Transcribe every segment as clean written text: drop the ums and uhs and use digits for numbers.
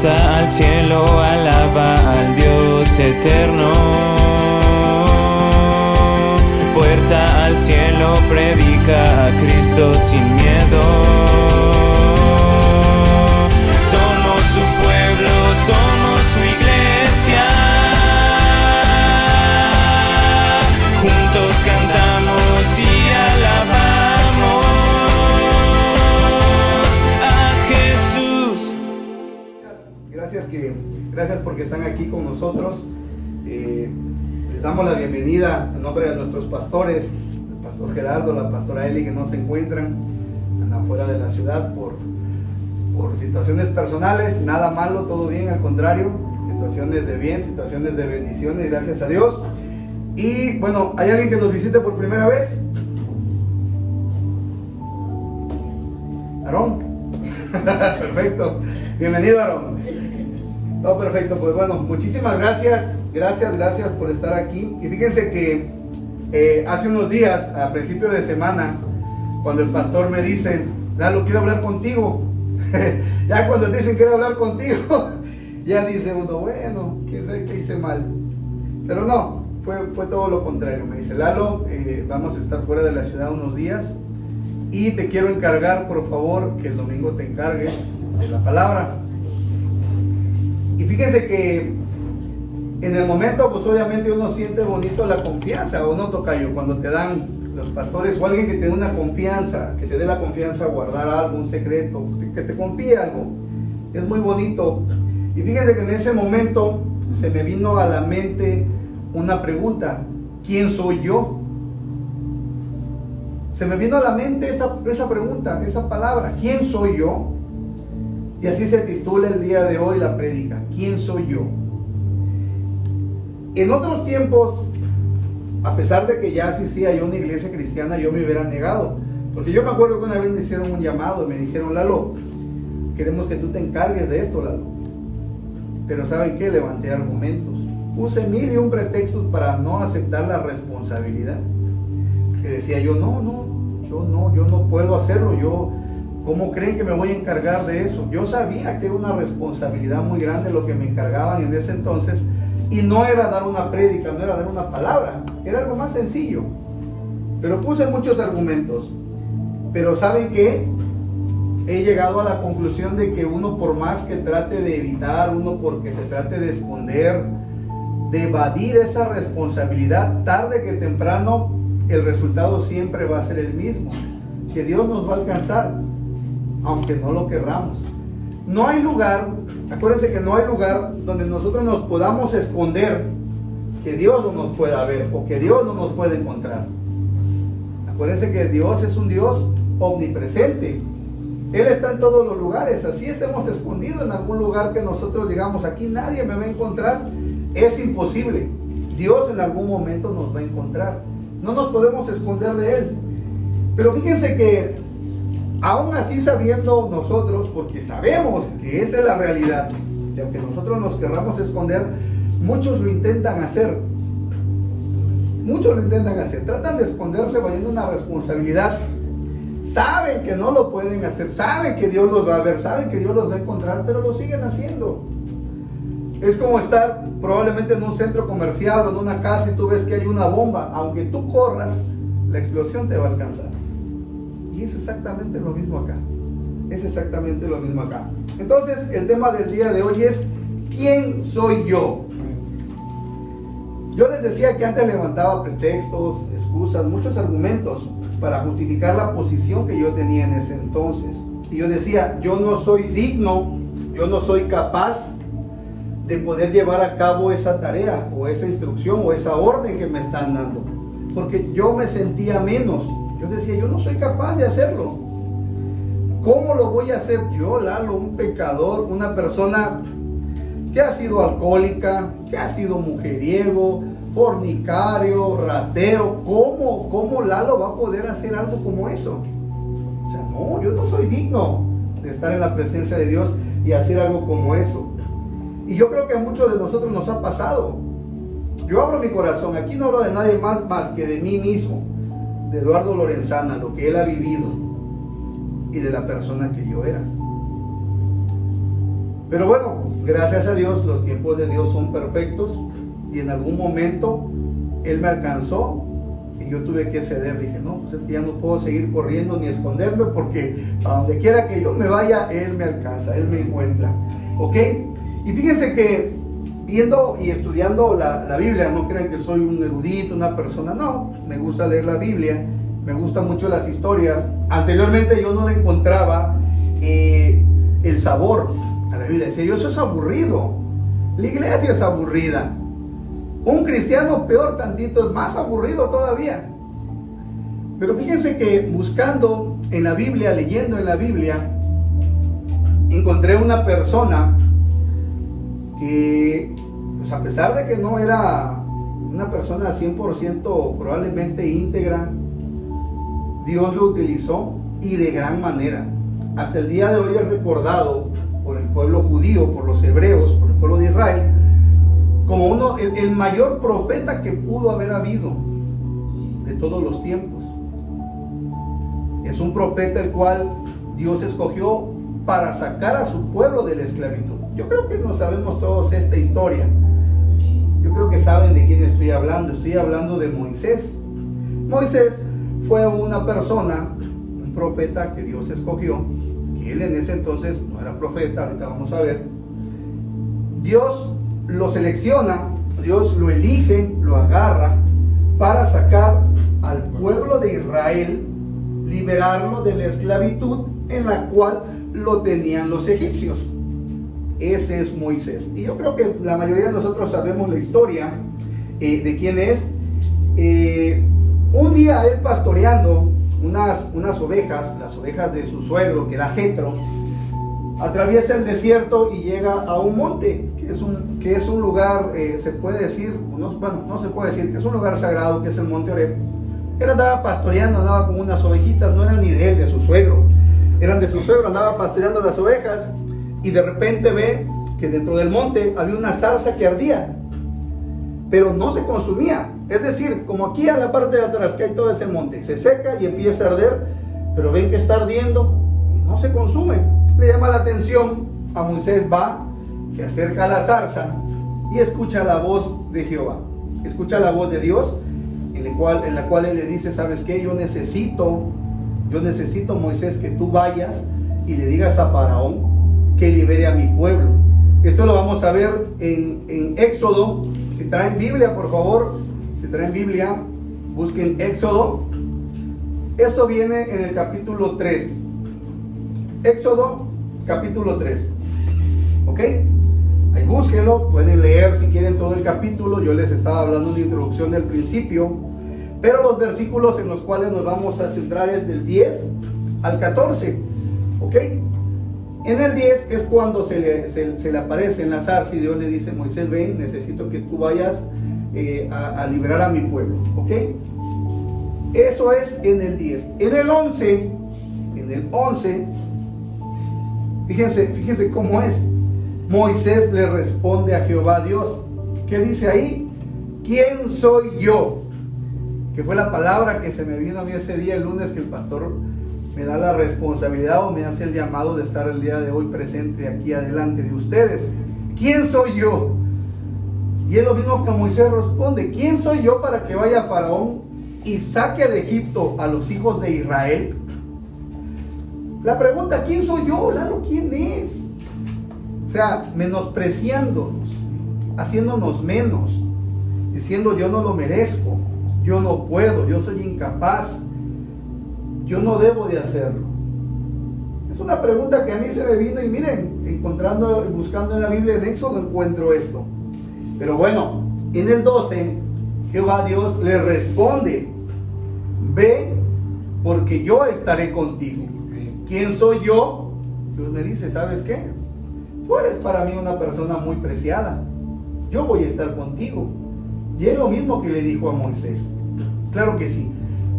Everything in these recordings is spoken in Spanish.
Puerta al cielo, alaba al Dios eterno. Puerta al cielo, predica a Cristo sin miedo. Somos su pueblo, somos su iglesia. Juntos cantamos y alabamos a Jesús. Gracias porque están aquí con nosotros. Les damos la bienvenida en nombre de nuestros pastores, el pastor Gerardo, la pastora Eli, que no se encuentran afuera de la ciudad por situaciones personales. Nada malo, todo bien, al contrario, situaciones de bien, situaciones de bendiciones, gracias a Dios. Y bueno, ¿hay alguien que nos visite por primera vez? Aarón. Perfecto, bienvenido, Aarón. No, perfecto, pues bueno, muchísimas gracias por estar aquí. Y fíjense que hace unos días, a principio de semana, cuando el pastor me dice, Lalo, quiero hablar contigo. Ya cuando dicen quiero hablar contigo, ya dice uno, bueno, quién sabe qué hice mal. Pero no, fue todo lo contrario. Me dice, Lalo, vamos a estar fuera de la ciudad unos días y te quiero encargar, por favor, que el domingo te encargues de la palabra. Y fíjense que en el momento, pues obviamente uno siente bonito la confianza, o no, tocayo, cuando te dan los pastores o alguien que te dé una confianza, que te dé la confianza a guardar algo, un secreto, que te confíe algo, es muy bonito. Y fíjense que en ese momento se me vino a la mente una pregunta: ¿quién soy yo? Se me vino a la mente esa pregunta, esa palabra, ¿quién soy yo? Y así se titula el día de hoy la prédica, ¿quién soy yo? En otros tiempos, a pesar de que ya asistía yo a una iglesia cristiana, yo me hubiera negado. Porque yo me acuerdo que una vez me hicieron un llamado y me dijeron, Lalo, queremos que tú te encargues de esto, Lalo. Pero ¿saben qué? Levanté argumentos. Puse 1001 pretextos para no aceptar la responsabilidad. Que decía yo no puedo hacerlo. ¿Cómo creen que me voy a encargar de eso? Yo sabía que era una responsabilidad muy grande lo que me encargaban en ese entonces. Y no era dar una prédica, no era dar una palabra, era algo más sencillo. Pero puse muchos argumentos. Pero ¿saben qué? He llegado a la conclusión de que uno, por más que trate de evitar, uno porque se trate de esconder, de evadir esa responsabilidad, tarde que temprano el resultado siempre va a ser el mismo. Que Dios nos va a alcanzar, aunque no lo querramos. No hay lugar, acuérdense que no hay lugar donde nosotros nos podamos esconder que Dios no nos pueda ver o que Dios no nos pueda encontrar. Acuérdense que Dios es un Dios omnipresente. Él está en todos los lugares. Así estemos escondidos en algún lugar que nosotros digamos, aquí nadie me va a encontrar, es imposible. Dios en algún momento nos va a encontrar. No nos podemos esconder de Él. Pero fíjense que aún así, sabiendo nosotros, porque sabemos que esa es la realidad, y aunque nosotros nos querramos esconder, muchos lo intentan hacer. Tratan de esconderse bajo una responsabilidad. Saben que no lo pueden hacer, saben que Dios los va a ver, saben que Dios los va a encontrar, pero lo siguen haciendo. Es como estar probablemente en un centro comercial o en una casa y tú ves que hay una bomba. Aunque tú corras, la explosión te va a alcanzar. Y es exactamente lo mismo acá. Entonces, el tema del día de hoy es ¿quién soy yo? Yo les decía que antes levantaba pretextos, excusas, muchos argumentos para justificar la posición que yo tenía en ese entonces. Y yo decía, yo no soy digno, yo no soy capaz de poder llevar a cabo esa tarea o esa instrucción o esa orden que me están dando. Porque yo me sentía menos. Yo decía, yo no soy capaz de hacerlo. ¿Cómo lo voy a hacer yo, Lalo, un pecador, una persona que ha sido alcohólica, que ha sido mujeriego, fornicario, ratero? ¿Cómo Lalo va a poder hacer algo como eso? O sea, no, yo no soy digno de estar en la presencia de Dios y hacer algo como eso. Y yo creo que a muchos de nosotros nos ha pasado. Yo abro mi corazón, aquí no hablo de nadie más que de mí mismo, de Eduardo Lorenzana, lo que él ha vivido y de la persona que yo era. Pero bueno, gracias a Dios, los tiempos de Dios son perfectos y en algún momento Él me alcanzó y yo tuve que ceder. Dije, no, pues es que ya no puedo seguir corriendo ni esconderme, porque a donde quiera que yo me vaya, Él me alcanza, Él me encuentra. ¿Ok? Y fíjense que viendo y estudiando la Biblia, no crean que soy un erudito, una persona, no, me gusta leer la Biblia, me gustan mucho las historias. Anteriormente yo no le encontraba el sabor a la Biblia. Decía yo, eso es aburrido, la iglesia es aburrida, un cristiano peor tantito, es más aburrido todavía. Pero fíjense que buscando en la Biblia, leyendo en la Biblia, encontré una persona que, pues a pesar de que no era una persona 100% probablemente íntegra, Dios lo utilizó y de gran manera. Hasta el día de hoy es recordado por el pueblo judío, por los hebreos, por el pueblo de Israel, como el mayor profeta que pudo haber habido de todos los tiempos. Es un profeta el cual Dios escogió para sacar a su pueblo de la esclavitud. Yo creo que no sabemos todos esta historia. Yo creo que saben de quién estoy hablando. Estoy hablando de Moisés. Moisés fue una persona, un profeta que Dios escogió, que él en ese entonces no era profeta, ahorita vamos a ver. Dios lo selecciona, Dios lo elige, lo agarra para sacar al pueblo de Israel, liberarlo de la esclavitud en la cual lo tenían los egipcios. Ese es Moisés. Y yo creo que la mayoría de nosotros sabemos la historia de quién es. Un día él pastoreando unas ovejas, las ovejas de su suegro, que era Jetro, atraviesa el desierto y llega a un monte, que es un lugar, se puede decir, no se puede decir, que es un lugar sagrado, que es el monte Oreb. Él andaba pastoreando, andaba con unas ovejitas, no eran ni de él, de su suegro, eran de su suegro, andaba pastoreando las ovejas, y de repente ve que dentro del monte había una zarza que ardía, pero no se consumía. Es decir, como aquí a la parte de atrás que hay todo ese monte, se seca y empieza a arder, pero ven que está ardiendo y no se consume. Le llama la atención, a Moisés va, se acerca a la zarza y escucha la voz de Jehová, escucha la voz de Dios, en la cual él le dice, ¿sabes qué? Yo necesito Moisés, que tú vayas y le digas a Faraón que libere a mi pueblo. Esto lo vamos a ver en Éxodo. Si traen Biblia, por favor, si traen Biblia, busquen Éxodo. Esto viene en el capítulo 3. Éxodo, capítulo 3. ¿Ok? Ahí búsquenlo, pueden leer si quieren todo el capítulo. Yo les estaba hablando de introducción del principio, pero los versículos en los cuales nos vamos a centrar es del 10 al 14. ¿Ok? En el 10 es cuando se le aparece en la zarza y Dios le dice, Moisés, ven, necesito que tú vayas a liberar a mi pueblo. ¿Ok? Eso es en el 10. En el 11, fíjense cómo es. Moisés le responde a Jehová Dios. ¿Qué dice ahí? ¿Quién soy yo? Que fue la palabra que se me vino a mí ese día, el lunes, que el pastor me da la responsabilidad o me hace el llamado de estar el día de hoy presente aquí adelante de ustedes. ¿Quién soy yo? Y es lo mismo que Moisés responde, ¿quién soy yo para que vaya a Faraón y saque de Egipto a los hijos de Israel? La pregunta, ¿quién soy yo? Lalo, ¿quién es? O sea, menospreciándonos, haciéndonos menos, diciendo yo no lo merezco, yo no puedo, yo soy incapaz, yo no debo de hacerlo. Es una pregunta que a mí se me vino y miren, buscando en la Biblia en Éxodo encuentro esto. Pero bueno, en el 12, Jehová Dios le responde, ve porque yo estaré contigo. ¿Quién soy yo? Dios me dice, ¿sabes qué? Tú eres para mí una persona muy preciada. Yo voy a estar contigo. Y es lo mismo que le dijo a Moisés. Claro que sí.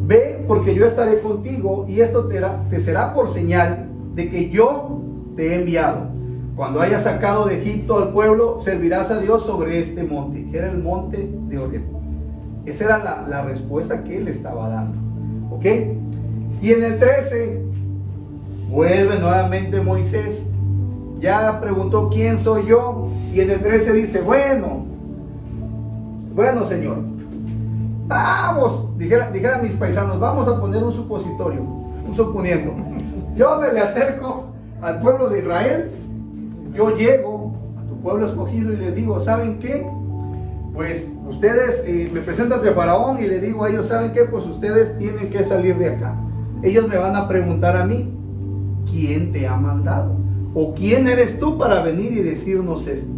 Ve porque yo estaré contigo y esto te será por señal de que yo te he enviado. Cuando hayas sacado de Egipto al pueblo, servirás a Dios sobre este monte, que era el monte de Oreb. Esa era la respuesta que él estaba dando. ¿Ok? Y en el 13, vuelve nuevamente Moisés ya preguntó quién soy yo, y en el 13 dice, bueno Señor, vamos, dijera mis paisanos, vamos a poner un supositorio, un suponiendo. Yo me le acerco al pueblo de Israel, yo llego a tu pueblo escogido y les digo, ¿saben qué? Pues ustedes me presentan ante Faraón y le digo a ellos, ¿saben qué? Pues ustedes tienen que salir de acá. Ellos me van a preguntar a mí, ¿quién te ha mandado? ¿O quién eres tú para venir y decirnos esto?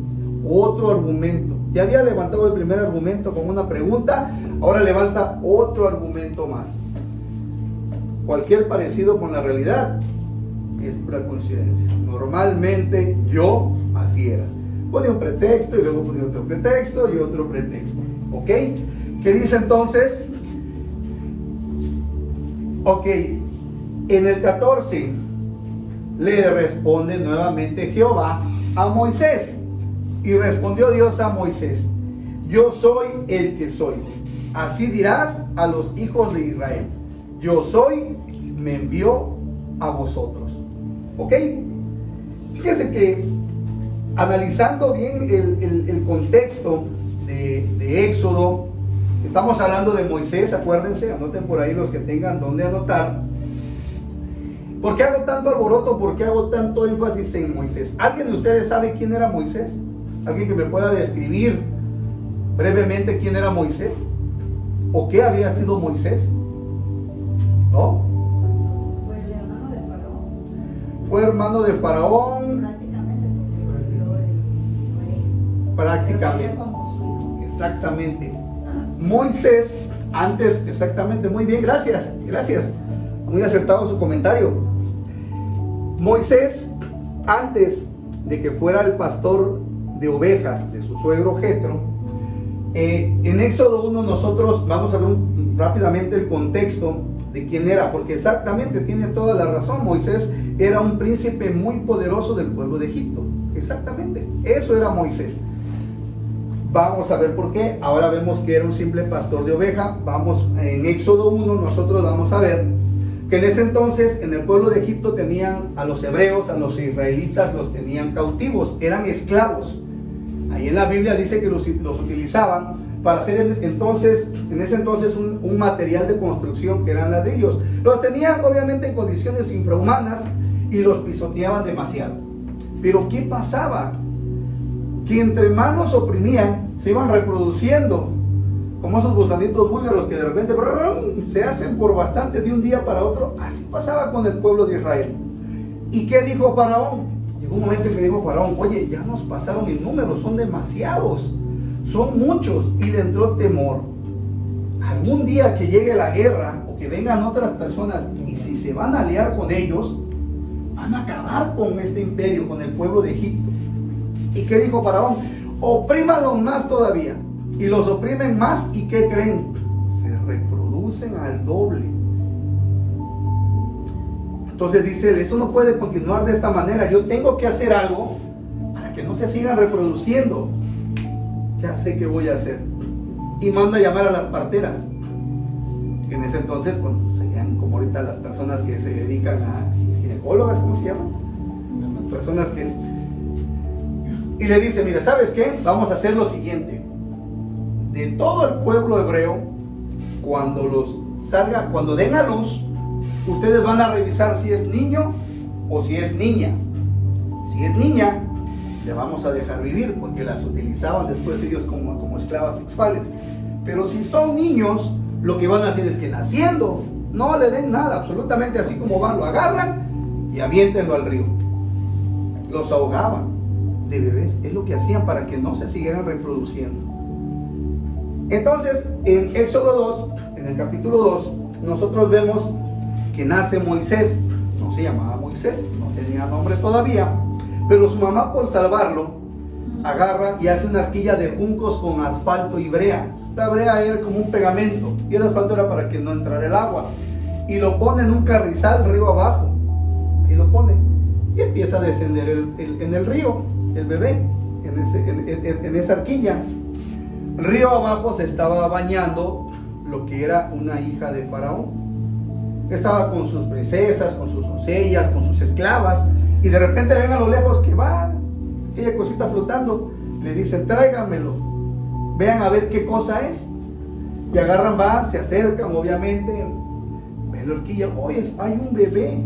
Otro argumento. Ya había levantado el primer argumento con una pregunta, ahora levanta otro argumento más. Cualquier parecido con la realidad es pura coincidencia. Normalmente yo así era. Ponía un pretexto y luego ponía otro pretexto y otro pretexto. ¿Ok? ¿Qué dice entonces? Ok, en el 14 le responde nuevamente Jehová a Moisés. Y respondió Dios a Moisés, yo soy el que soy. Así dirás a los hijos de Israel, yo soy, me envió a vosotros. ¿Ok? Fíjese que analizando bien el contexto de Éxodo, estamos hablando de Moisés, acuérdense, anoten por ahí los que tengan donde anotar. ¿Por qué hago tanto alboroto? ¿Por qué hago tanto énfasis en Moisés? ¿Alguien de ustedes sabe quién era Moisés? ¿Alguien que me pueda describir brevemente quién era Moisés? ¿O qué había sido Moisés? ¿No? Fue el hermano de Faraón. Fue hermano de Faraón. Prácticamente. Como su hijo. Exactamente. Moisés, antes, exactamente, muy bien, gracias. Muy acertado su comentario. Moisés, antes de que fuera el pastor de ovejas de su suegro Jetro, en Éxodo 1 nosotros vamos a ver rápidamente el contexto de quién era, porque exactamente tiene toda la razón. Moisés era un príncipe muy poderoso del pueblo de Egipto. Exactamente, eso era Moisés. Vamos a ver por qué. Ahora vemos que era un simple pastor de oveja. Vamos en Éxodo 1, nosotros vamos a ver que en ese entonces en el pueblo de Egipto tenían a los hebreos, a los israelitas, los tenían cautivos, eran esclavos. Ahí en la Biblia dice que los utilizaban para hacer en ese entonces un material de construcción que eran ladrillos. Los tenían obviamente en condiciones infrahumanas y los pisoteaban demasiado. Pero ¿qué pasaba? Que entre más los oprimían, se iban reproduciendo como esos gusanitos búlgaros que de repente se hacen por bastante de un día para otro. Así pasaba con el pueblo de Israel. ¿Y qué dijo Faraón? Llegó un momento en que dijo Faraón, oye, ya nos pasaron en número, son demasiados, son muchos, y le entró temor. Algún día que llegue la guerra o que vengan otras personas, y si se van a aliar con ellos, van a acabar con este imperio, con el pueblo de Egipto. ¿Y qué dijo Faraón? Oprímanlos más todavía. Y los oprimen más, ¿y qué creen? Se reproducen al doble. Entonces dice, eso no puede continuar de esta manera. Yo tengo que hacer algo para que no se sigan reproduciendo. Ya sé qué voy a hacer. Y manda a llamar a las parteras. Que en ese entonces, bueno, serían como ahorita las personas que se dedican a ginecólogas, ¿cómo se llaman? Las personas que... Y le dice, mira, ¿sabes qué? Vamos a hacer lo siguiente. De todo el pueblo hebreo, cuando den a luz, ustedes van a revisar si es niño o si es niña. Si es niña, le vamos a dejar vivir, porque las utilizaban después ellos como esclavas sexuales. Pero si son niños, lo que van a hacer es que naciendo, no le den nada, absolutamente así como van, lo agarran y aviéntenlo al río. Los ahogaban de bebés, es lo que hacían para que no se siguieran reproduciendo. Entonces, en Éxodo 2, en el capítulo 2, nosotros vemos que nace Moisés. No se llamaba Moisés, no tenía nombre todavía, pero su mamá, por salvarlo, agarra y hace una arquilla de juncos con asfalto y brea. La brea era como un pegamento y el asfalto era para que no entrara el agua, y lo pone en un carrizal río abajo, y lo pone y empieza a descender en el río el bebé, en esa arquilla. Río abajo se estaba bañando lo que era una hija de Faraón. Estaba con sus princesas, con sus doncellas, con sus esclavas. Y de repente ven a lo lejos que va aquella cosita flotando. Le dicen, tráiganmelo, vean a ver qué cosa es. Y agarran, van, se acercan, obviamente, ven la horquilla, oye, hay un bebé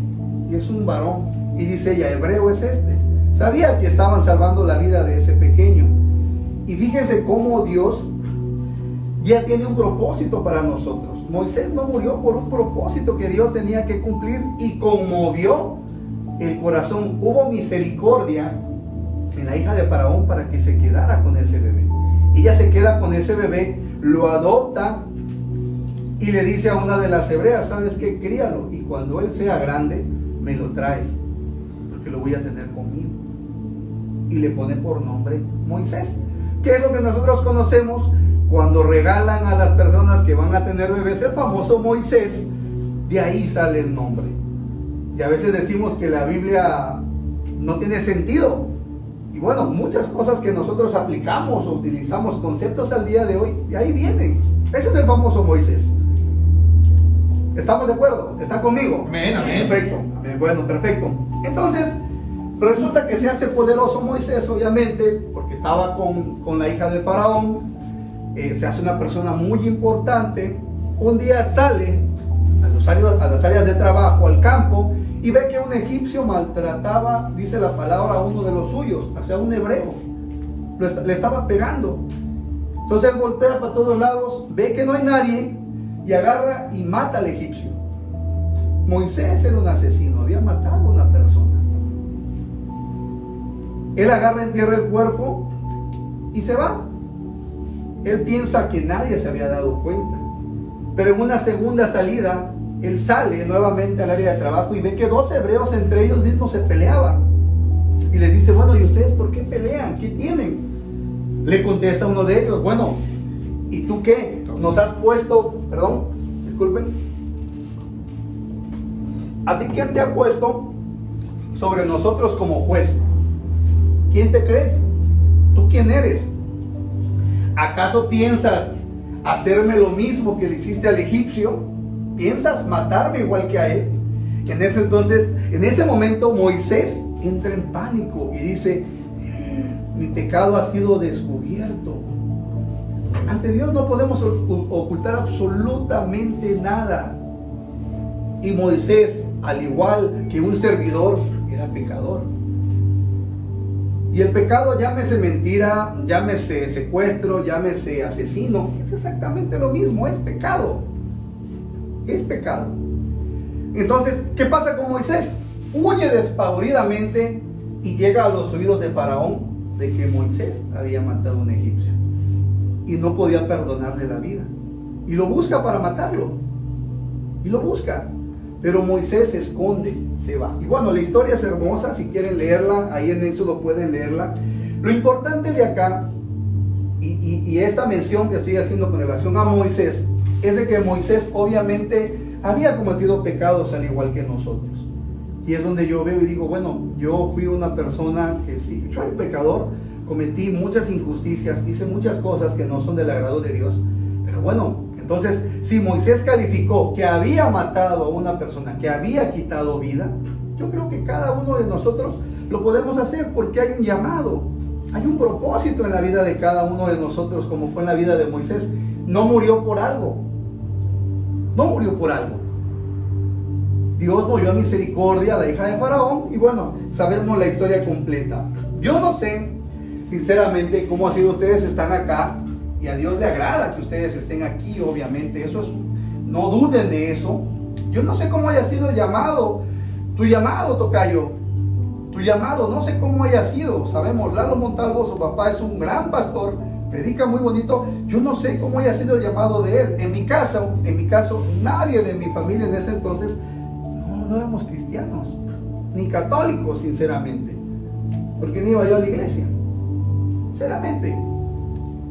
y es un varón. Y dice ella, hebreo es este. Sabía que estaban salvando la vida de ese pequeño. Y fíjense cómo Dios ya tiene un propósito para nosotros. Moisés no murió por un propósito que Dios tenía que cumplir y conmovió el corazón. Hubo misericordia en la hija de Faraón para que se quedara con ese bebé. Ella se queda con ese bebé, lo adopta y le dice a una de las hebreas, ¿sabes qué? Críalo y cuando él sea grande me lo traes porque lo voy a tener conmigo. Y le pone por nombre Moisés, que es lo que nosotros conocemos cuando regalan a las personas que van a tener bebés, el famoso Moisés. De ahí sale el nombre. Y a veces decimos que la Biblia no tiene sentido. Y bueno, muchas cosas que nosotros aplicamos o utilizamos, conceptos al día de hoy, de ahí vienen. Ese es el famoso Moisés. ¿Estamos de acuerdo? ¿Están conmigo? Amén, amén. Perfecto. Amén. Bueno, perfecto. Entonces, resulta que se hace poderoso Moisés, obviamente, porque estaba con la hija de Faraón. Se hace una persona muy importante. Un día sale a las áreas de trabajo, al campo, y ve que un egipcio maltrataba, dice la palabra, a uno de los suyos, o sea, un hebreo. Le estaba pegando. Entonces él voltea para todos lados, ve que no hay nadie, y agarra y mata al egipcio. Moisés era un asesino, había matado a una persona. Él agarra, entierra el cuerpo y se va. Él piensa que nadie se había dado cuenta. Pero en una segunda salida, él sale nuevamente al área de trabajo y ve que dos hebreos entre ellos mismos se peleaban. Y les dice, bueno, ¿y ustedes por qué pelean? ¿Qué tienen? Le contesta uno de ellos, bueno, ¿y tú qué? Nos has puesto, perdón, disculpen. ¿A ti quién te ha puesto sobre nosotros como juez? ¿Quién te crees? ¿Tú quién eres? ¿Acaso piensas hacerme lo mismo que le hiciste al egipcio? ¿Piensas matarme igual que a él? En ese momento Moisés entra en pánico y dice, mi pecado ha sido descubierto. Ante Dios no podemos ocultar absolutamente nada. Y Moisés, al igual que un servidor, era pecador. Y el pecado, llámese mentira, llámese secuestro, llámese asesino, es exactamente lo mismo, es pecado. Es pecado. Entonces, ¿qué pasa con Moisés? Huye despavoridamente y llega a los oídos de Faraón de que Moisés había matado a un egipcio y no podía perdonarle la vida. Y lo busca para matarlo. Y lo busca. Pero Moisés se esconde, se va. Y bueno, la historia es hermosa, si quieren leerla, ahí en Éxodo pueden leerla. Lo importante de acá, y esta mención que estoy haciendo con relación a Moisés, es de que Moisés obviamente había cometido pecados al igual que nosotros. Y es donde yo veo y digo, bueno, yo fui una persona que sí, soy pecador, cometí muchas injusticias, hice muchas cosas que no son del agrado de Dios. Pero bueno, entonces, si Moisés calificó que había matado a una persona, que había quitado vida, yo creo que cada uno de nosotros lo podemos hacer porque hay un llamado, hay un propósito en la vida de cada uno de nosotros, como fue en la vida de Moisés. No murió por algo. No murió por algo. Dios movió a misericordia a la hija de Faraón y bueno, sabemos la historia completa. Yo no sé, sinceramente, cómo ha sido ustedes están acá. Y a Dios le agrada que ustedes estén aquí, obviamente. Eso es, no duden de eso. Yo no sé cómo haya sido el llamado, tu llamado, tocayo, tu llamado, no sé cómo haya sido. Sabemos, Lalo Montalvo, su papá es un gran pastor, predica muy bonito. Yo no sé cómo haya sido el llamado de él. En mi caso, nadie de mi familia en ese entonces, no éramos cristianos, ni católicos, sinceramente, porque ni iba yo a la iglesia, sinceramente.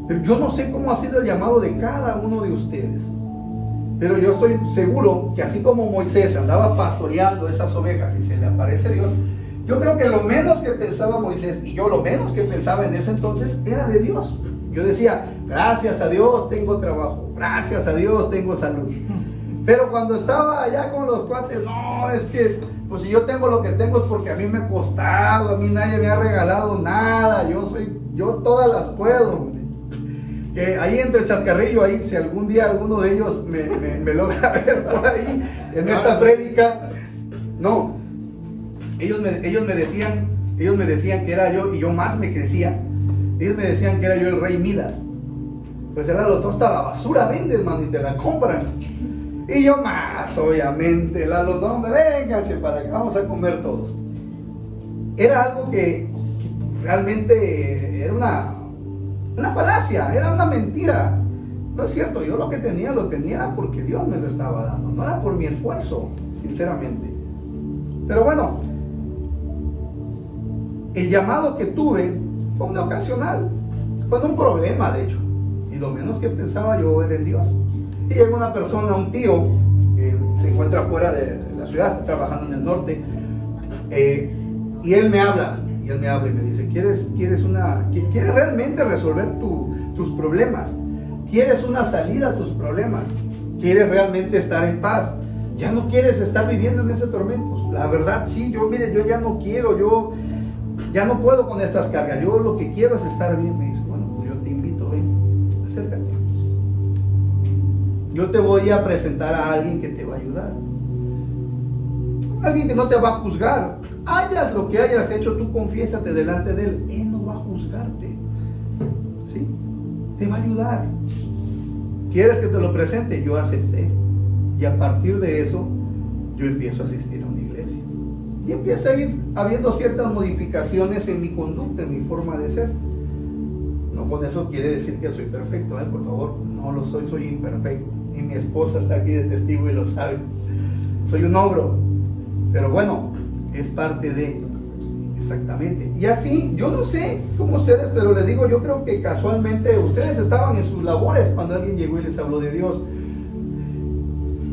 Pero yo no sé cómo ha sido el llamado de cada uno de ustedes. Pero yo estoy seguro que así como Moisés andaba pastoreando esas ovejas y se le aparece Dios, yo creo que lo menos que pensaba Moisés, y yo lo menos que pensaba en ese entonces, era de Dios. Yo decía, gracias a Dios tengo trabajo, gracias a Dios tengo salud, Pero cuando estaba allá con los cuates, no, es que, pues si yo tengo lo que tengo es porque a mí me ha costado, a mí nadie me ha regalado nada, yo todas las puedo. Que ahí entre el chascarrillo, ahí si algún día alguno de ellos me logra ver por ahí, en esta prédica, no, ellos me decían que era yo, y yo más me crecía, ellos me decían que era yo el rey Midas. Pues era lo tosta la basura vendes, mano, y te la compran. Y yo más, obviamente, Lalo, no, vénganse para acá, vamos a comer todos. Era algo que realmente era una falacia, era una mentira. No es cierto, yo lo que tenía lo tenía porque Dios me lo estaba dando, no era por mi esfuerzo, sinceramente. Pero bueno, el llamado que tuve fue una ocasional, fue un problema de hecho, y lo menos que pensaba yo era en Dios. Y llega una persona, un tío, que se encuentra fuera de la ciudad, está trabajando en el norte, y él me habla y me dice, ¿quieres realmente resolver tus problemas? ¿Quieres una salida a tus problemas? ¿Quieres realmente estar en paz? ¿Ya no quieres estar viviendo en ese tormento? La verdad, sí, yo ya no quiero, yo ya no puedo con estas cargas, yo lo que quiero es estar bien. Me dice, bueno, pues yo te invito, ven, acércate. Yo te voy a presentar a alguien que te va a ayudar. Alguien que no te va a juzgar. Hayas lo que hayas hecho, tú confiésate delante de él. Él no va a juzgarte. ¿Sí? Te va a ayudar. ¿Quieres que te lo presente? Yo acepté. Y a partir de eso, yo empiezo a asistir a una iglesia. Y empieza a ir habiendo ciertas modificaciones en mi conducta, en mi forma de ser. No con eso quiere decir que soy perfecto, por favor. No lo soy imperfecto. Y mi esposa está aquí de testigo y lo sabe. Soy un ogro. Pero bueno, es parte de... Exactamente. Y así, yo no sé cómo ustedes, pero les digo, yo creo que casualmente ustedes estaban en sus labores cuando alguien llegó y les habló de Dios.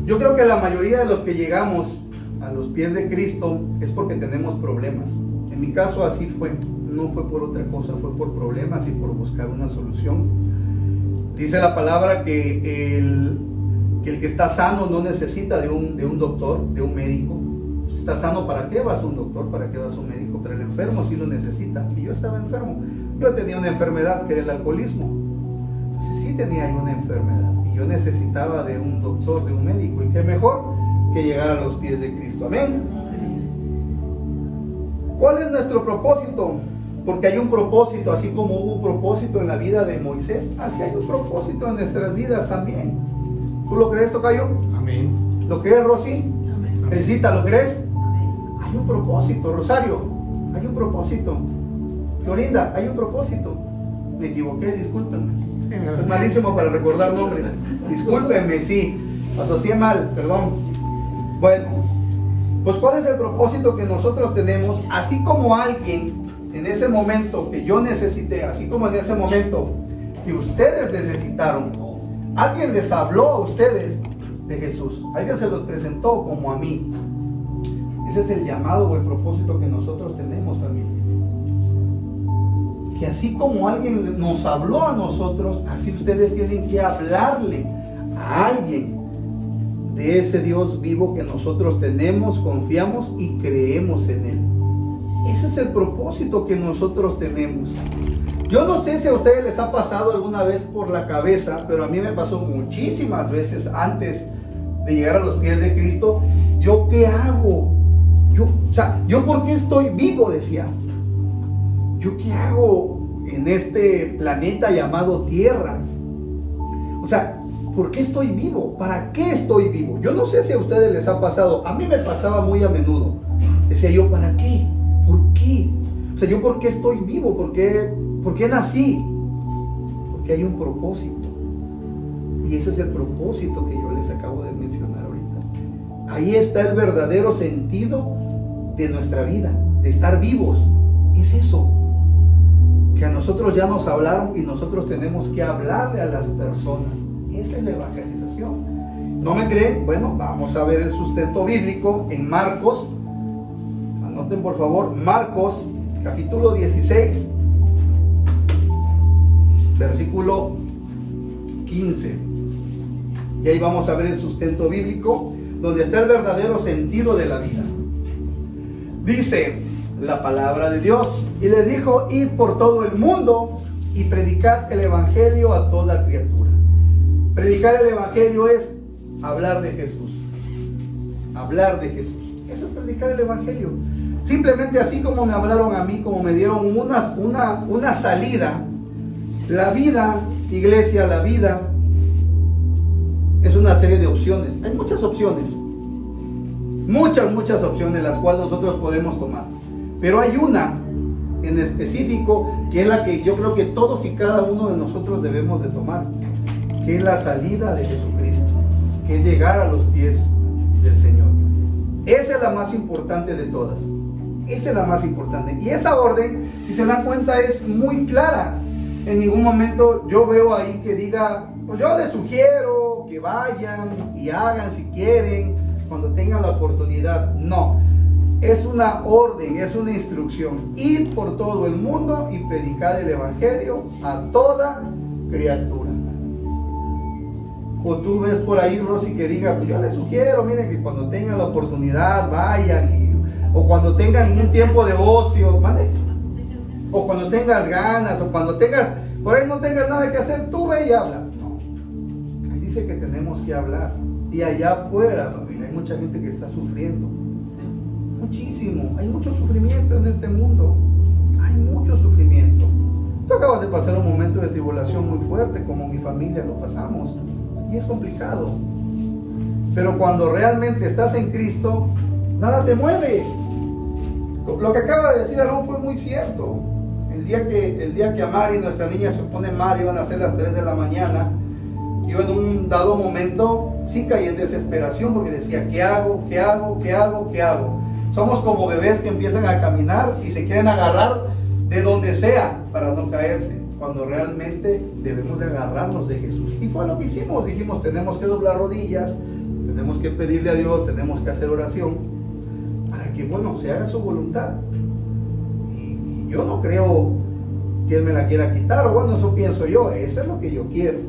Yo creo que la mayoría de los que llegamos a los pies de Cristo es porque tenemos problemas. En mi caso así fue. No fue por otra cosa, fue por problemas y por buscar una solución. Dice la palabra que el que está sano no necesita de un doctor, de un médico. Si está sano, ¿para qué vas a un doctor? ¿Para qué vas a un médico? Pero el enfermo sí lo necesita. Y yo estaba enfermo. Yo tenía una enfermedad que era el alcoholismo. Entonces sí tenía yo una enfermedad. Y yo necesitaba de un doctor, de un médico. Y qué mejor que llegar a los pies de Cristo. Amén. ¿Cuál es nuestro propósito? Porque hay un propósito, así como hubo un propósito en la vida de Moisés, así hay un propósito en nuestras vidas también. ¿Tú lo crees, tocayo? Amén. ¿Lo crees, Rosy? Amén. Felicita, ¿lo crees? Amén. Hay un propósito. Rosario, hay un propósito. Florinda, hay un propósito. Me equivoqué, discúlpenme. Es malísimo para recordar nombres. Discúlpenme, sí. Asocié mal, perdón. Bueno, pues ¿cuál es el propósito que nosotros tenemos? Así como alguien en ese momento que yo necesité, así como en ese momento que ustedes necesitaron, alguien les habló a ustedes de Jesús, alguien se los presentó como a mí. Ese es el llamado o el propósito que nosotros tenemos, familia. Que así como alguien nos habló a nosotros, así ustedes tienen que hablarle a alguien de ese Dios vivo que nosotros tenemos, confiamos y creemos en Él. Ese es el propósito que nosotros tenemos. Yo no sé si a ustedes les ha pasado alguna vez por la cabeza, pero a mí me pasó muchísimas veces antes de llegar a los pies de Cristo. ¿Yo qué hago? ¿Yo por qué estoy vivo? Decía. ¿Yo qué hago en este planeta llamado Tierra? O sea, ¿por qué estoy vivo? ¿Para qué estoy vivo? Yo no sé si a ustedes les ha pasado. A mí me pasaba muy a menudo. Decía yo, ¿para qué? ¿Por qué? O sea, ¿yo por qué estoy vivo? ¿Por qué nací? Porque hay un propósito. Y ese es el propósito que yo les acabo de mencionar ahorita. Ahí está el verdadero sentido de nuestra vida, de estar vivos. Es eso. Que a nosotros ya nos hablaron y nosotros tenemos que hablarle a las personas. Esa es la evangelización. ¿No me creen? Bueno, vamos a ver el sustento bíblico en Marcos. Anoten por favor, Marcos, capítulo 16, versículo 15. Y ahí vamos a ver el sustento bíblico, donde está el verdadero sentido de la vida. Dice la palabra de Dios, y les dijo: id por todo el mundo y predicad el evangelio a toda criatura. Predicar el evangelio es hablar de Jesús. Hablar de Jesús. Eso es predicar el evangelio. Simplemente así como me hablaron a mí, como me dieron una salida. La vida, iglesia, la vida es una serie de opciones. Hay muchas opciones. Muchas opciones las cuales nosotros podemos tomar. Pero hay una en específico que es la que yo creo que todos y cada uno de nosotros debemos de tomar, que es la salida de Jesucristo, que es llegar a los pies del Señor. Esa es la más importante de todas. Esa es la más importante. Y esa orden, si se dan cuenta, es muy clara. En ningún momento yo veo ahí que diga: pues yo les sugiero que vayan y hagan si quieren, cuando tengan la oportunidad. No. Es una orden, es una instrucción. Id por todo el mundo y predicad el evangelio a toda criatura. O tú ves por ahí, Rosy, que diga: pues yo les sugiero, miren, que cuando tengan la oportunidad vayan, o cuando tengan un tiempo de ocio, ¿vale? O cuando tengas ganas, o cuando tengas, por ahí no tengas nada que hacer, tú ve y habla. No. Ahí dice que tenemos que hablar. Y allá afuera, familia, hay mucha gente que está sufriendo. Muchísimo. Hay mucho sufrimiento en este mundo. Hay mucho sufrimiento. Tú acabas de pasar un momento de tribulación muy fuerte, como mi familia lo pasamos. Y es complicado. Pero cuando realmente estás en Cristo, nada te mueve. Lo que acaba de decir Aarón fue muy cierto. El día que Amari, nuestra niña, se pone mal, iban a ser las 3 de la mañana, yo en un dado momento sí caí en desesperación porque decía: ¿qué hago? ¿Qué hago? ¿Qué hago? ¿Qué hago? Somos como bebés que empiezan a caminar y se quieren agarrar de donde sea para no caerse, cuando realmente debemos de agarrarnos de Jesús. Y fue lo que hicimos. Dijimos: tenemos que doblar rodillas, tenemos que pedirle a Dios, tenemos que hacer oración para que, bueno, se haga su voluntad. Y yo no creo que Él me la quiera quitar, o bueno, eso pienso yo, eso es lo que yo quiero.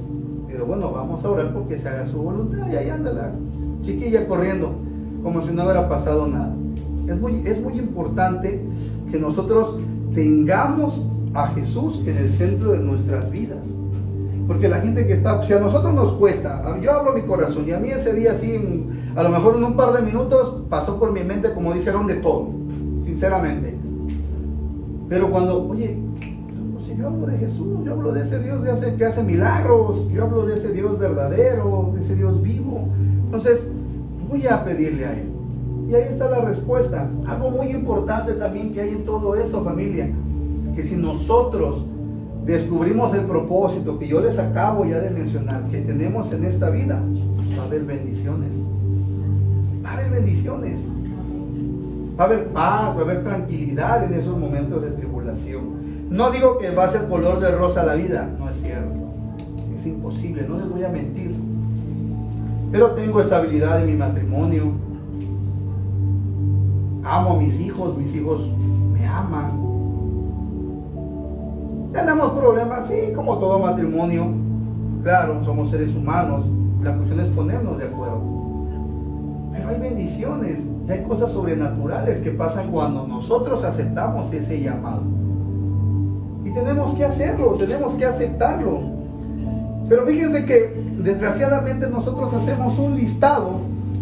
Pero bueno, vamos a orar porque se haga su voluntad. Y ahí anda la chiquilla corriendo como si no hubiera pasado nada. Es muy importante que nosotros tengamos a Jesús en el centro de nuestras vidas. Porque la gente que está, si a nosotros nos cuesta, yo hablo mi corazón, y a mí ese día así, a lo mejor en un par de minutos pasó por mi mente, como dijeron, de todo, sinceramente. Pero cuando, oye, si yo hablo de Jesús, yo hablo de ese Dios que hace milagros, yo hablo de ese Dios verdadero, de ese Dios vivo, entonces voy a pedirle a Él. Y ahí está la respuesta. Algo muy importante también que hay en todo eso, familia, que si nosotros descubrimos el propósito que yo les acabo ya de mencionar, que tenemos en esta vida, va a haber bendiciones. Va a haber bendiciones. Va a haber paz, va a haber tranquilidad en esos momentos de tribulación. No digo que va a ser color de rosa la vida, no es cierto. Es imposible, no les voy a mentir. Pero tengo estabilidad en mi matrimonio. Amo a mis hijos me aman. Tenemos problemas, sí, como todo matrimonio. Claro, somos seres humanos. La cuestión es ponernos de acuerdo. Pero hay bendiciones y hay cosas sobrenaturales que pasan cuando nosotros aceptamos ese llamado. Y tenemos que hacerlo, tenemos que aceptarlo. Pero fíjense que desgraciadamente nosotros hacemos un listado,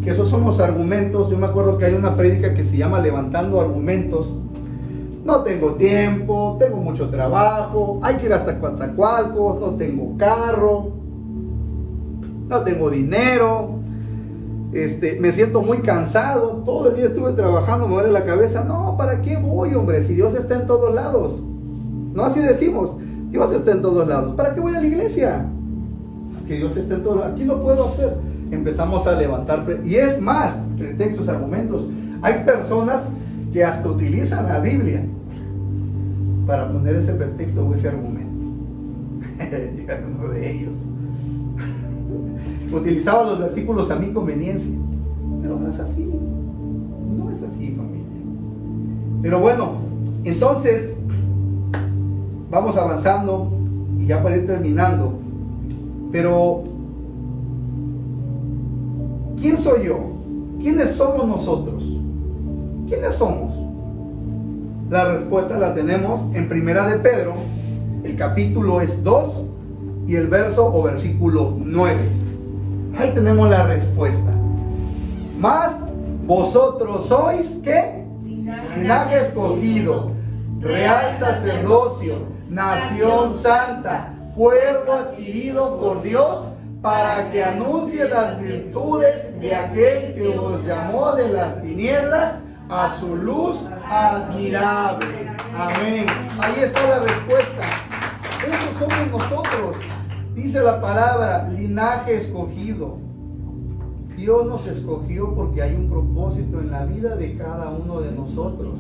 que esos son los argumentos. Yo me acuerdo que hay una prédica que se llama Levantando Argumentos. No tengo tiempo, tengo mucho trabajo, hay que ir hasta Coatzacoalcos, no tengo carro, no tengo dinero, me siento muy cansado, todo el día estuve trabajando, me duele la cabeza. No, ¿para qué voy, hombre? Si Dios está en todos lados. No, así decimos, Dios está en todos lados. ¿Para qué voy a la iglesia? Que Dios está en todos lados. Aquí lo puedo hacer. Empezamos a levantar, y es más, pretextos, argumentos. Hay personas que hasta utilizan la Biblia para poner ese pretexto o ese argumento. Era uno de ellos. Utilizaba los versículos a mi conveniencia. Pero no es así. No es así, familia. Pero bueno, entonces vamos avanzando y ya para ir terminando. Pero ¿quién soy yo? ¿Quiénes somos nosotros? ¿Quiénes somos? La respuesta la tenemos en Primera de Pedro, el capítulo es 2 y el verso o versículo 9. Ahí tenemos la respuesta. Mas vosotros sois, ¿qué? Linaje escogido, real sacerdocio, nación santa, pueblo adquirido por Dios, para que anuncie las virtudes de aquel que os llamó de las tinieblas a su luz admirable. Amén. Ahí está la respuesta. Esos somos nosotros. Dice la palabra, linaje escogido. Dios nos escogió porque hay un propósito en la vida de cada uno de nosotros.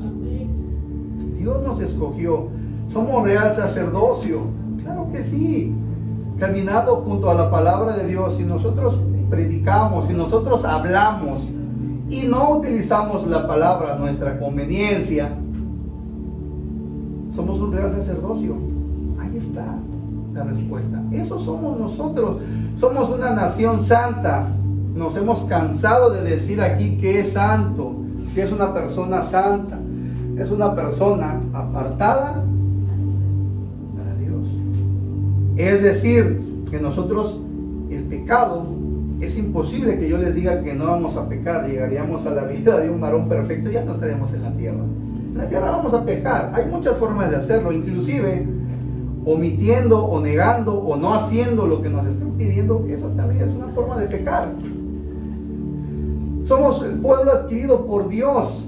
Dios nos escogió. Somos real sacerdocio. Claro que sí. Caminando junto a la palabra de Dios. Si nosotros predicamos, si nosotros hablamos y no utilizamos la palabra a nuestra conveniencia, somos un real sacerdocio. Ahí está la respuesta. Eso somos nosotros. Somos una nación santa. Nos hemos cansado de decir aquí que es santo, que es una persona santa. Es una persona apartada para Dios. Es decir, que nosotros, el pecado, es imposible que yo les diga que no vamos a pecar. Llegaríamos a la vida de un varón perfecto y ya no estaremos en la tierra. En la tierra vamos a pecar. Hay muchas formas de hacerlo, inclusive omitiendo o negando o no haciendo lo que nos están pidiendo. Eso también es una forma de pecar. Somos el pueblo adquirido por Dios.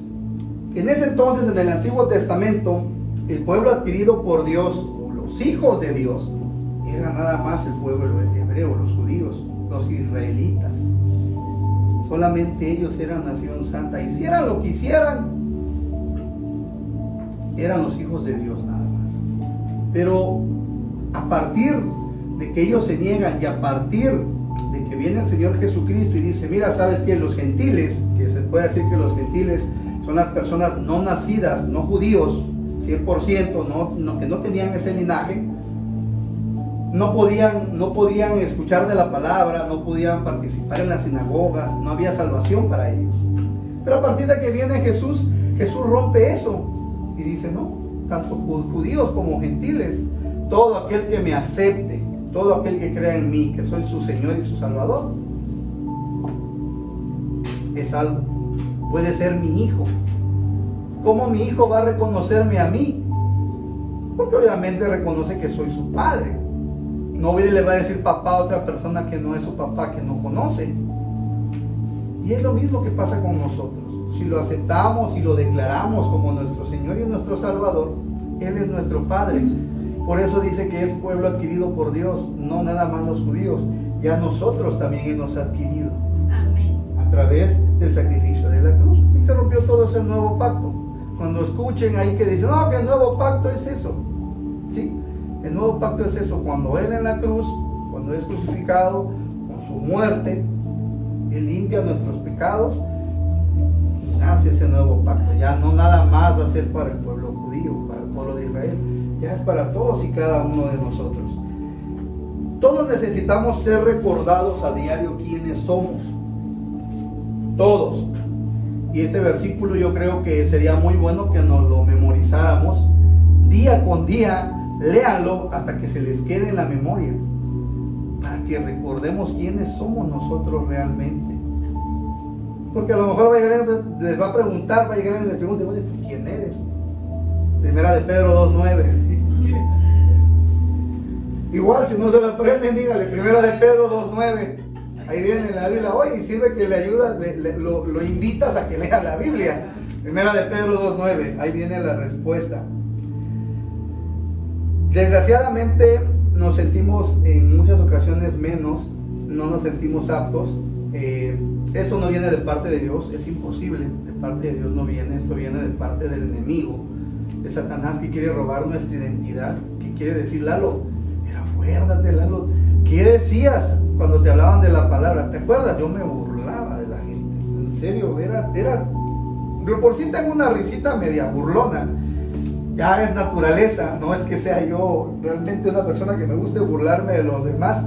En ese entonces, en el Antiguo Testamento, el pueblo adquirido por Dios, o los hijos de Dios, era nada más el pueblo hebreo, los judíos, los israelitas. Solamente ellos eran nación santa. Hicieran lo que hicieran, eran los hijos de Dios nada más. Pero a partir de que ellos se niegan y a partir de que viene el Señor Jesucristo y dice, mira, ¿sabes qué? Los gentiles, que se puede decir que los gentiles son las personas no nacidas, no judíos, 100%, que no tenían ese linaje, no podían escuchar de la palabra, no podían participar en las sinagogas, no había salvación para ellos. Pero a partir de que viene Jesús, Jesús rompe eso y dice, no, tanto judíos como gentiles, todo aquel que me acepte, todo aquel que crea en mí, que soy su Señor y su Salvador, es salvo. Puede ser mi hijo. ¿Cómo mi hijo va a reconocerme a mí? Porque obviamente reconoce que soy su padre. No le va a decir papá a otra persona que no es su papá, que no conoce. Y es lo mismo que pasa con nosotros. Si lo aceptamos y lo declaramos como nuestro Señor y nuestro Salvador, Él es nuestro Padre. Por eso dice que es pueblo adquirido por Dios, no nada más los judíos. Ya nosotros también Él nos ha adquirido. Amén. A través del sacrificio de la cruz. Y se rompió todo ese nuevo pacto. Cuando escuchen ahí que dicen, no, que el nuevo pacto es eso. ¿Sí? El nuevo pacto es eso. Cuando Él en la cruz, cuando es crucificado, con su muerte, Él limpia nuestros pecados. Y nace ese nuevo pacto. Ya no nada más va a ser para el pueblo judío, para el pueblo de Israel. Ya es para todos y cada uno de nosotros. Todos necesitamos ser recordados a diario quiénes somos. Todos. Y ese versículo yo creo que sería muy bueno que nos lo memorizáramos día con día. Léanlo hasta que se les quede en la memoria, para que recordemos quiénes somos nosotros realmente. Porque a lo mejor va a llegar, les va a preguntar, va a llegar y les pregunte, oye, ¿tú quién eres? Primera de Pedro 2:9. Igual, si no se lo aprenden, dígale, Primera de Pedro 2:9. Ahí viene la Biblia hoy y sirve que le ayudas, lo invitas a que lea la Biblia. Primera de Pedro 2:9. Ahí viene la respuesta. Desgraciadamente nos sentimos en muchas ocasiones menos, no nos sentimos aptos. Esto no viene de parte de Dios, es imposible. De parte de Dios no viene, esto viene de parte del enemigo, de Satanás, que quiere robar nuestra identidad, que quiere decir, Lalo, pero acuérdate, Lalo, ¿qué decías cuando te hablaban de la palabra? ¿Te acuerdas? Yo me burlaba de la gente, en serio, pero por si tengo una risita media burlona. Ya es naturaleza, no es que sea yo realmente una persona que me guste burlarme de los demás,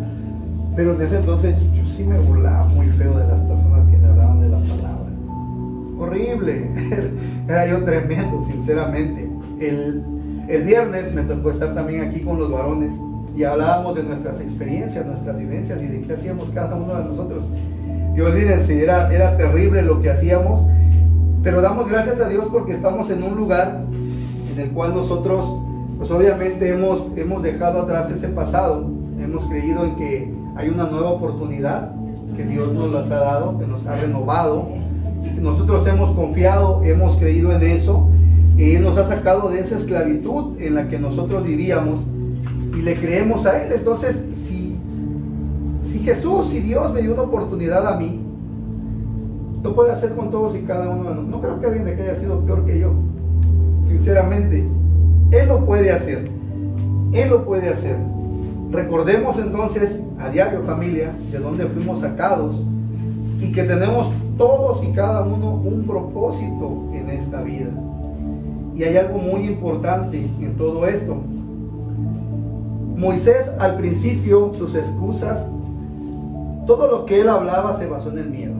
pero en ese entonces yo sí me burlaba muy feo de las personas que me horrible. Era yo tremendo, sinceramente. El viernes me tocó estar también aquí con los varones y hablábamos de nuestras experiencias, nuestras vivencias y de qué hacíamos cada uno de nosotros. Y olvídense, era terrible lo que hacíamos, pero damos gracias a Dios porque estamos en un lugar en el cual nosotros, pues obviamente hemos dejado atrás ese pasado, hemos creído en que hay una nueva oportunidad que Dios nos las ha dado, que nos ha renovado, y nosotros hemos confiado, hemos creído en eso, y Él nos ha sacado de esa esclavitud en la que nosotros vivíamos y le creemos a Él. Entonces, si Jesús, si Dios me dio una oportunidad a mí, lo puede hacer con todos y cada uno de nosotros. No creo que alguien de aquí haya sido peor que yo, sinceramente. Él lo puede hacer, Él lo puede hacer. Recordemos entonces a diario, familia, de dónde fuimos sacados y que tenemos todos y cada uno un propósito en esta vida. Y hay algo muy importante en todo esto. Moisés, al principio, sus excusas, todo lo que él hablaba se basó en el miedo.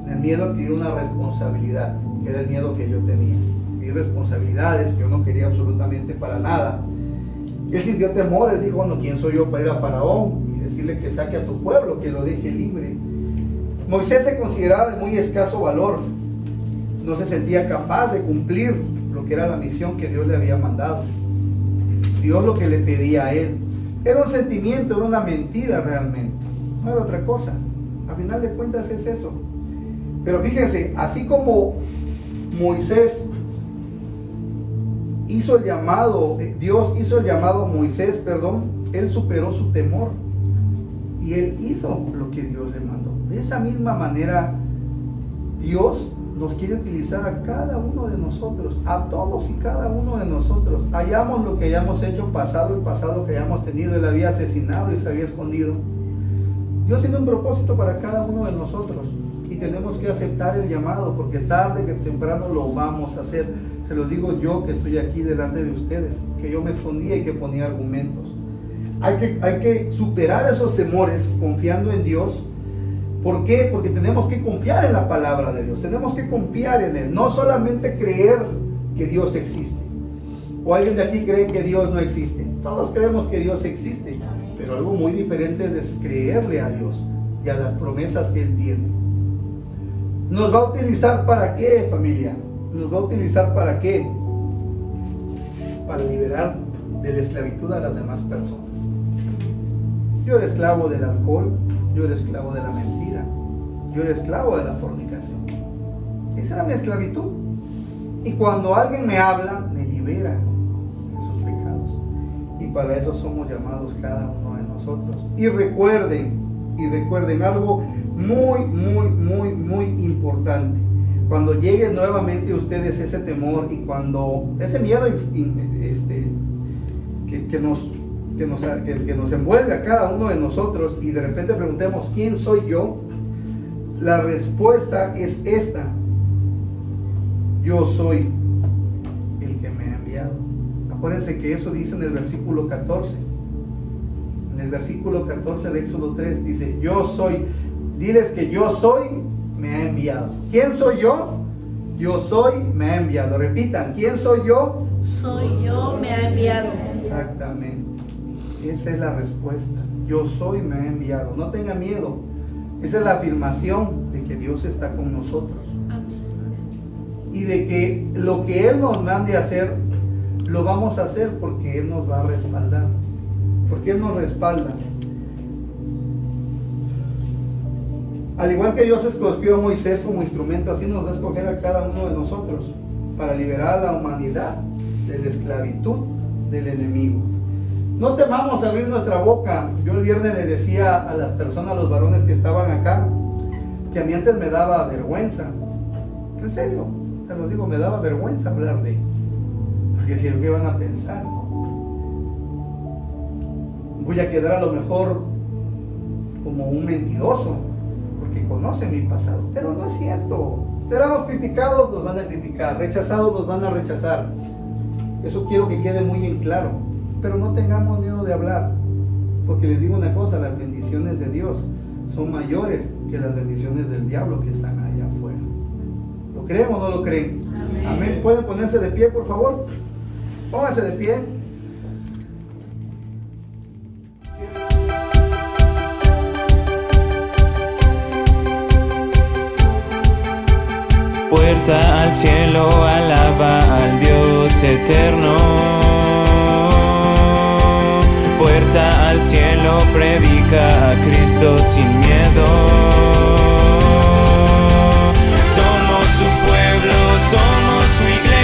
En el miedo tiene una responsabilidad, que era el miedo que yo tenía. Y responsabilidades, yo no quería absolutamente para nada. Él sintió temor, él dijo, bueno, ¿quién soy yo para ir a Faraón y decirle que saque a tu pueblo, que lo deje libre? Moisés se consideraba de muy escaso valor, no se sentía capaz de cumplir lo que era la misión que Dios le había mandado. Dios lo que le pedía a él era un sentimiento, era una mentira realmente, no era otra cosa. A final de cuentas es eso. Pero fíjense, así como Moisés hizo el llamado, Dios hizo el llamado a Moisés, él superó su temor y él hizo lo que Dios le mandó. De esa misma manera, Dios nos quiere utilizar a cada uno de nosotros, a todos y cada uno de nosotros. Hayamos lo que hayamos hecho, el pasado que hayamos tenido, él había asesinado y se había escondido. Dios tiene un propósito para cada uno de nosotros y tenemos que aceptar el llamado, porque tarde que temprano lo vamos a hacer. Se los digo yo que estoy aquí delante de ustedes, que yo me escondía y que ponía argumentos. Hay que superar esos temores confiando en Dios. ¿Por qué? Porque tenemos que confiar en la palabra de Dios, tenemos que confiar en Él, no solamente creer que Dios existe. ¿O alguien de aquí cree que Dios no existe? Todos creemos que Dios existe, pero algo muy diferente es creerle a Dios y a las promesas que Él tiene. ¿Nos va a utilizar para qué, familia? ¿Nos va a utilizar para qué? Para liberar de la esclavitud a las demás personas. Yo era esclavo del alcohol, yo era esclavo de la mentira, yo era esclavo de la fornicación. Esa era mi esclavitud. Y cuando alguien me habla, me libera de esos pecados. Y para eso somos llamados cada uno de nosotros. Y recuerden algo muy importante. Cuando llegue nuevamente a ustedes ese temor y cuando ese miedo que nos envuelve a cada uno de nosotros y de repente preguntemos ¿quién soy yo? La respuesta es esta: yo soy el que me ha enviado. Acuérdense que eso dice en el versículo 14. En el versículo 14 de Éxodo 3 dice: yo soy, diles que yo soy, me ha enviado. ¿Quién soy yo? Yo soy, me ha enviado. Repitan, ¿quién soy yo? Soy yo, me ha enviado. Exactamente. Esa es la respuesta. Yo soy, me ha enviado. No tenga miedo. Esa es la afirmación de que Dios está con nosotros. Amén. Y de que lo que Él nos mande a hacer, lo vamos a hacer porque Él nos va a respaldar. Porque Él nos respalda. Al igual que Dios escogió a Moisés como instrumento, así nos va a escoger a cada uno de nosotros para liberar a la humanidad de la esclavitud del enemigo. No temamos abrir nuestra boca. Yo el viernes le decía a las personas, a los varones que estaban acá, que a mí antes me daba vergüenza. En serio, te lo digo, me daba vergüenza hablar de él. Porque si ¿qué van a pensar? Voy a quedar a lo mejor como un mentiroso, porque conocen mi pasado. Pero no es cierto. Seremos criticados, nos van a criticar. Rechazados, nos van a rechazar. Eso quiero que quede muy en claro. Pero no tengamos miedo de hablar, porque les digo una cosa: las bendiciones de Dios son mayores que las bendiciones del diablo que están allá afuera. Lo ¿Lo creen o no lo creen? Amén. ¿Pueden ponerse de pie, por favor? Pónganse de pie. Puerta al cielo, alaba al Dios eterno. Puerta al cielo, predica a Cristo sin miedo. Somos su pueblo, somos su iglesia.